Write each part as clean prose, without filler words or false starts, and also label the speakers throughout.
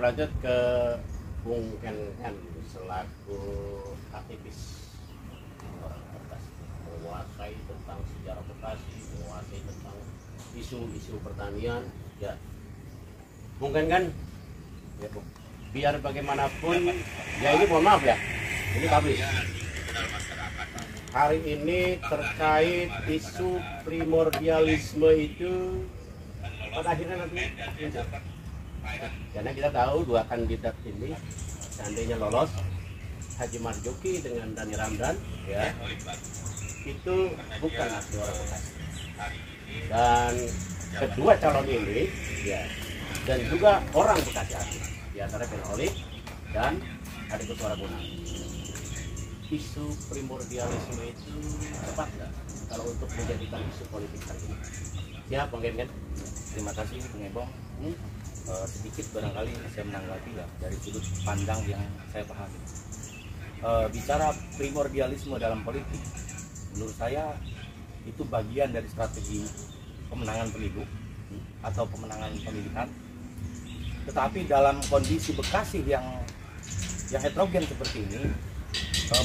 Speaker 1: berlanjut ke Bung Ken selaku aktivis orang Bekasi, menguasai tentang sejarah Bekasi, menguasai tentang isu-isu pertanian. Ya, Bung Ken ya, Bung. Biar bagaimanapun, ya ini mohon maaf ya, ini publish. Hari ini terkait isu primordialisme itu pada akhirnya nanti muncul. Karena kita tahu dua kandidat ini seandainya lolos, Haji Marzuki dengan Dhani Ramdan, ya, itu bukan asli orang Bekasi. Dan kedua calon ini, ya, dan juga orang Bekasi asli, di antara Penoli dan Adik Suara Bonang. Isu primordialisme itu tepat nggak kalau untuk menjadikan isu politik hari ini? Ya, Bang Ken.
Speaker 2: Terima kasih, Bung Ebong. Sedikit barangkali saya menanggapi ya dari sudut pandang yang saya pahami. Bicara primordialisme dalam politik, menurut saya itu bagian dari strategi pemenangan pemilu atau pemenangan pemilihan. Tetapi dalam kondisi Bekasi yang heterogen seperti ini,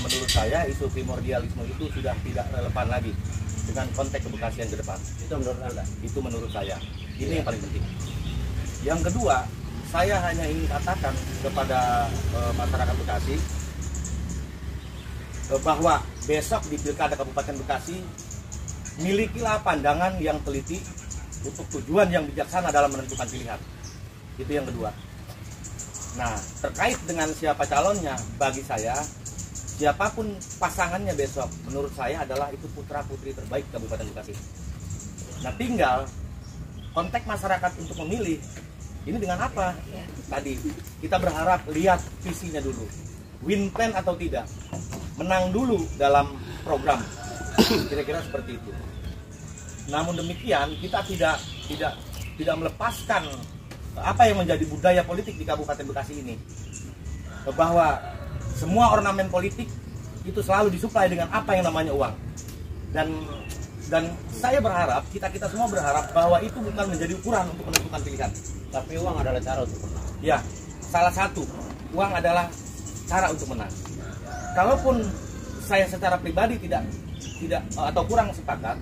Speaker 2: menurut saya isu primordialisme itu sudah tidak relevan lagi dengan konteks kebekasian ke depan.
Speaker 1: Itu menurut Anda?
Speaker 2: Itu menurut saya. Ini yang paling penting. Yang kedua, saya hanya ingin katakan kepada masyarakat Bekasi bahwa besok di Pilkada Kabupaten Bekasi milikilah pandangan yang teliti untuk tujuan yang bijaksana dalam menentukan pilihan. Itu yang kedua. Nah, terkait dengan siapa calonnya, bagi saya siapapun pasangannya besok, menurut saya adalah itu putra-putri terbaik Kabupaten Bekasi. Nah, tinggal konteks masyarakat untuk memilih ini dengan apa? Tadi kita berharap lihat visinya dulu, win plan atau tidak, menang dulu dalam program, kira-kira seperti itu. Namun demikian kita tidak melepaskan apa yang menjadi budaya politik di Kabupaten Bekasi ini, bahwa semua ornamen politik itu selalu disuplai dengan apa yang namanya uang. Dan saya berharap, kita semua berharap bahwa itu bukan menjadi ukuran untuk menentukan pilihan.
Speaker 1: Tapi uang adalah cara untuk menang.
Speaker 2: Ya, salah satu, uang adalah cara untuk menang. Kalaupun saya secara pribadi tidak atau kurang sepakat,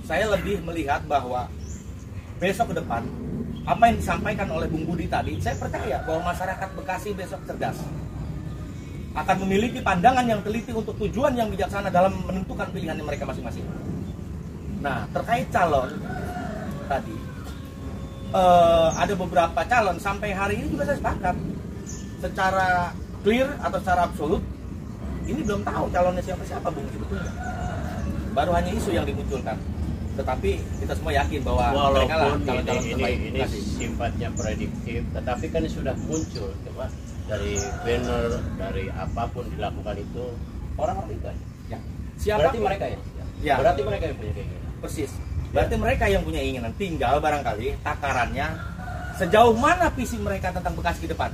Speaker 2: saya lebih melihat bahwa besok ke depan apa yang disampaikan oleh Bung Budi tadi, saya percaya bahwa masyarakat Bekasi besok cerdas, akan memiliki pandangan yang teliti untuk tujuan yang bijaksana dalam menentukan pilihan mereka masing-masing. Nah, terkait calon tadi, ada beberapa calon sampai hari ini juga saya sepakat secara clear atau secara absolut ini belum tahu calonnya siapa Bung, sebetulnya baru hanya isu yang dimunculkan, tetapi kita semua yakin bahwa mereka lah calon-calon terbaik.
Speaker 1: Ini sifatnya prediktif, tetapi kan sudah muncul coba dari banner, dari apapun dilakukan itu orang-orang itu ya. Berarti mereka ya? Berarti mereka yang punya keinginan.
Speaker 2: Persis. Berarti mereka yang punya keinginan, tinggal barangkali takarannya sejauh mana visi mereka tentang Bekasi ke depan.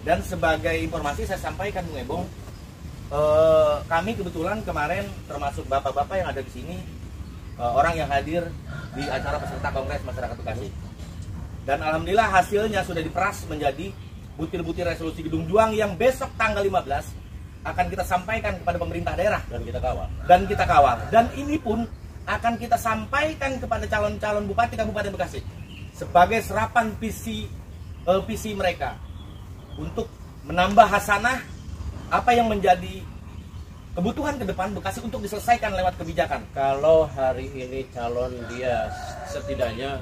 Speaker 2: Dan sebagai informasi saya sampaikan, Bung Ebong, kami kebetulan kemarin termasuk bapak-bapak yang ada di sini, orang yang hadir di acara peserta Kongres Masyarakat Bekasi. Dan alhamdulillah hasilnya sudah diperas menjadi butir-butir resolusi Gedung Juang yang besok tanggal 15 akan kita sampaikan kepada pemerintah daerah
Speaker 1: dan kita kawal.
Speaker 2: Dan ini pun akan kita sampaikan kepada calon-calon bupati Kabupaten Bekasi sebagai serapan visi mereka untuk menambah hasanah apa yang menjadi kebutuhan ke depan Bekasi untuk diselesaikan lewat kebijakan.
Speaker 1: Kalau hari ini calon dia setidaknya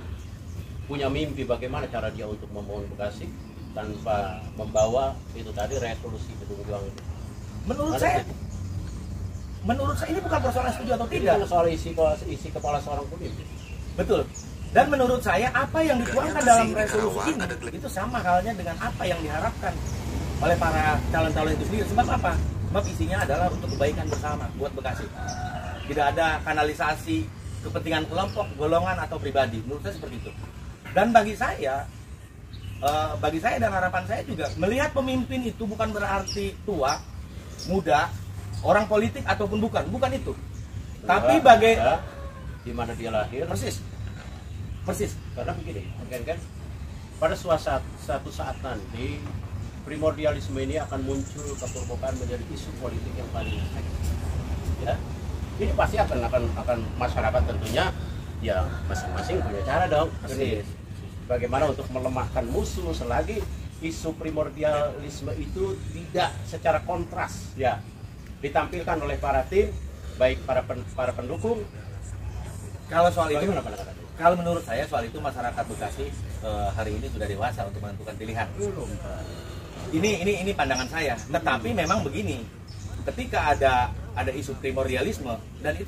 Speaker 1: punya mimpi bagaimana cara dia untuk membangun Bekasi tanpa membawa itu tadi resolusi Gedung Juang itu.
Speaker 2: Menurut saya ini bukan persoalan setuju atau tidak.
Speaker 1: Ini soal isi kepala seorang pemimpin.
Speaker 2: Betul. Dan menurut saya apa yang dituangkan dalam resolusi ini itu sama halnya dengan apa yang diharapkan oleh para calon-calon itu sendiri. Sebab apa? Sebab isinya adalah untuk kebaikan bersama buat Bekasi. Tidak ada kanalisasi kepentingan kelompok, golongan atau pribadi. Menurut saya seperti itu. Dan bagi saya dan harapan saya juga melihat pemimpin itu bukan berarti tua, muda, orang politik ataupun bukan itu. Tapi
Speaker 1: di mana dia lahir.
Speaker 2: Persis.
Speaker 1: Karena begini, kan pada suatu saat nanti primordialisme ini akan muncul ke permukaan menjadi isu politik yang paling efektif. Ya, ini pasti akan masyarakat tentunya ya masing-masing punya cara dong. Ini bagaimana untuk melemahkan musuh selagi isu primordialisme itu tidak secara kontras ya ditampilkan oleh para tim, baik para pendukung.
Speaker 2: Kalau soal itu,
Speaker 1: Bagaimana pandangan Anda?
Speaker 2: kalau menurut saya soal itu masyarakat Bekasi hari ini sudah dewasa untuk menentukan pilihan.
Speaker 1: Belum, Pak.
Speaker 2: Ini pandangan saya. Tetapi memang begini, ketika ada isu primordialisme dan itu